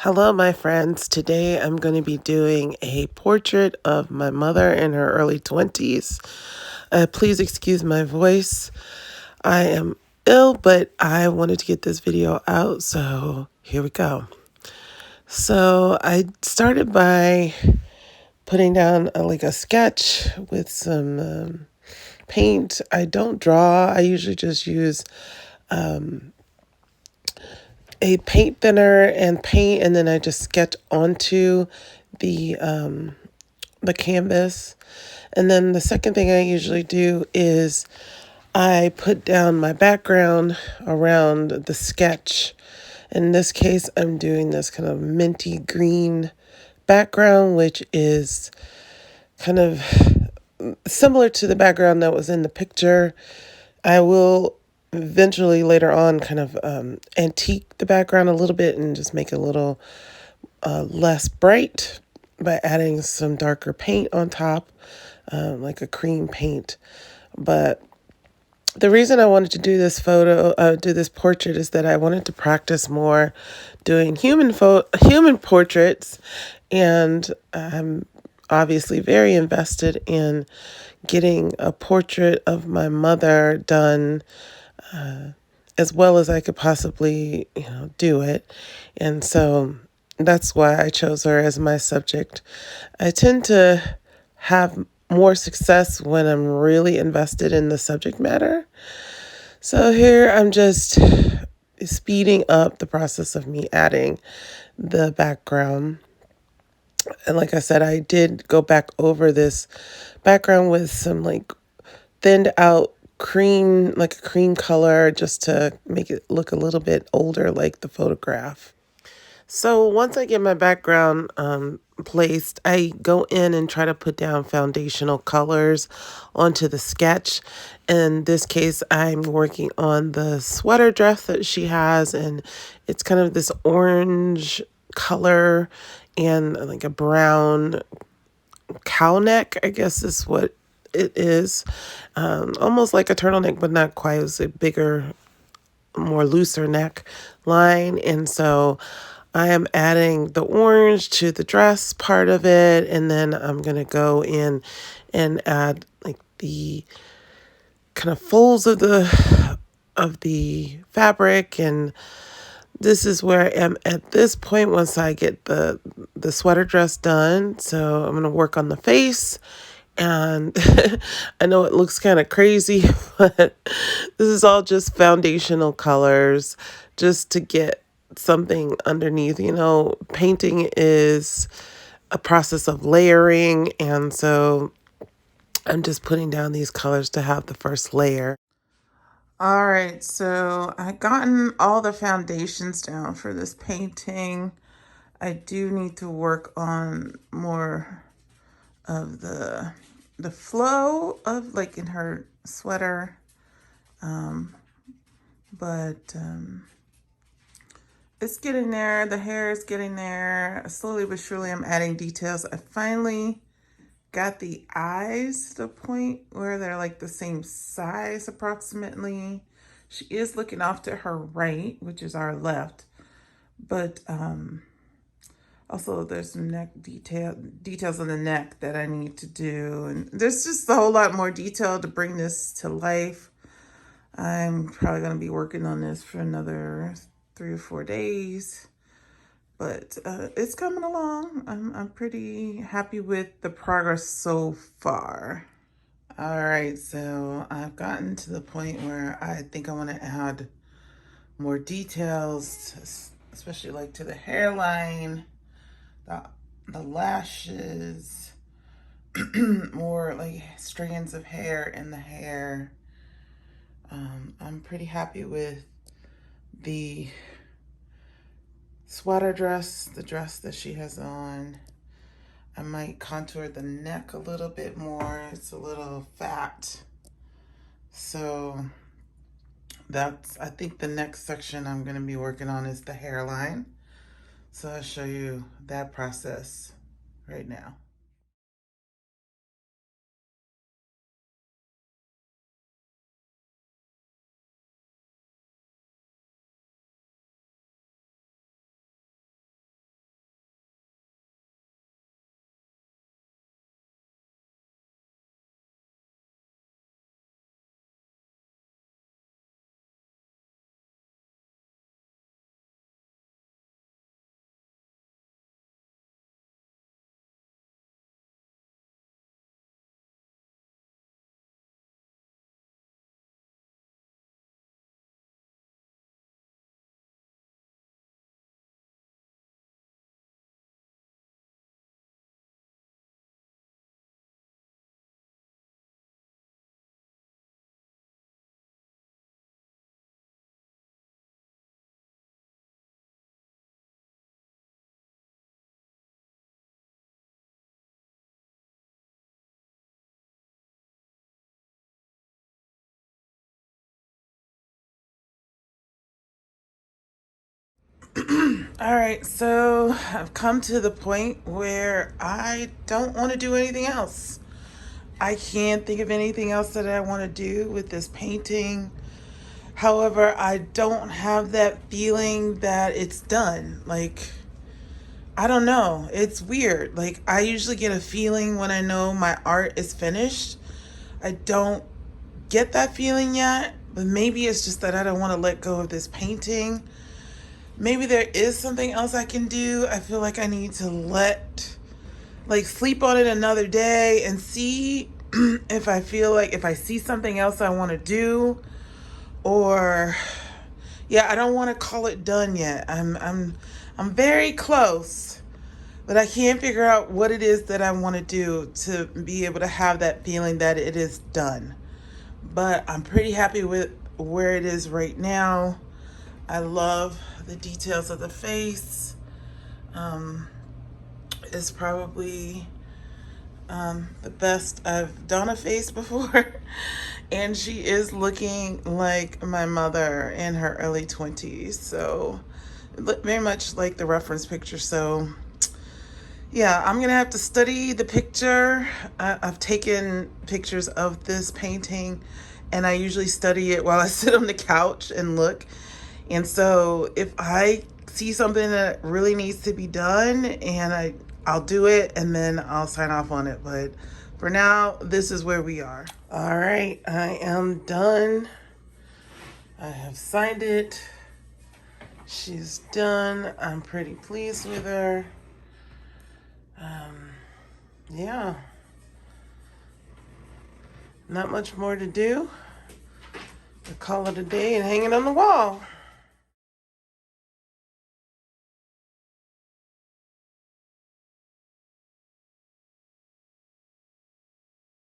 Hello, my friends. Today I'm going to be doing a portrait of my mother in her early 20s. Please excuse my voice. I am ill, but I wanted to get this video out, so here we go. So I started by putting down a sketch with some paint. I don't draw. I usually just use a paint thinner and paint, and then I just sketch onto the canvas. And then the second thing I usually do is I put down my background around the sketch. In this case, I'm doing this kind of minty green background, which is kind of similar to the background that was in the picture. I will eventually later on kind of antique the background a little bit and just make it a little less bright by adding some darker paint on top, like a cream paint. But the reason I wanted to do this do this portrait, is that I wanted to practice more doing human portraits, and I'm obviously very invested in getting a portrait of my mother done as well as I could possibly, do it. And so that's why I chose her as my subject. I tend to have more success when I'm really invested in the subject matter. So here I'm just speeding up the process of me adding the background. And like I said, I did go back over this background with some thinned out like a cream color, just to make it look a little bit older like the photograph. So once I get my background placed, I go in and try to put down foundational colors onto the sketch. In this case, I'm working on the sweater dress that she has, and it's kind of this orange color and like a brown cow neck, I guess is what it is. Almost like a turtleneck, but not quite. It's a bigger, more looser neck line. And so I am adding the orange to the dress part of it, and then I'm going to go in and add like the kind of folds of the fabric. And this is where I am at this point once I get the sweater dress done. So I'm going to work on the face. And I know it looks kind of crazy, but this is all just foundational colors just to get something underneath. Painting is a process of layering, and so I'm just putting down these colors to have the first layer. All right, so I've gotten all the foundations down for this painting. I do need to work on more of the flow of like in her sweater, but it's getting there. The hair is getting there. Slowly but surely I'm adding details. I finally got the eyes to the point where they're like the same size approximately. She is looking off to her right, which is our left, but also there's some neck details on the neck that I need to do, and there's just a whole lot more detail to bring this to life. I'm probably going to be working on this for another 3 or 4 days, but it's coming along. I'm pretty happy with the progress so far. All right, so I've gotten to the point where I think I want to add more details, especially like to the hairline, the, the lashes, more like strands of hair in the hair. I'm pretty happy with the sweater dress, the dress that she has on. I might contour the neck a little bit more. It's a little fat. So I think the next section I'm going to be working on is the hairline. So I'll show you that process right now. All right, so I've come to the point where I don't want to do anything else. I can't think of anything else that I want to do with this painting. However, I don't have that feeling that it's done. Like, I don't know. It's weird. Like, I usually get a feeling when I know my art is finished. I don't get that feeling yet, but maybe it's just that I don't want to let go of this painting. Maybe there is something else I can do. I feel like I need to sleep on it another day and see if I feel like if I see something else I want to do, or yeah, I don't want to call it done yet. I'm very close, but I can't figure out what it is that I want to do to be able to have that feeling that it is done. But I'm pretty happy with where it is right now. I love the details of the face. It's probably the best I've done a face before. And she is looking like my mother in her early 20s. So very much like the reference picture. So yeah, I'm gonna have to study the picture. I've taken pictures of this painting, and I usually study it while I sit on the couch and look. And so if I see something that really needs to be done, and I'll do it, and then I'll sign off on it. But for now, this is where we are. All right, I am done. I have signed it. She's done. I'm pretty pleased with her. Yeah, not much more to do. I call it a day and hang it on the wall.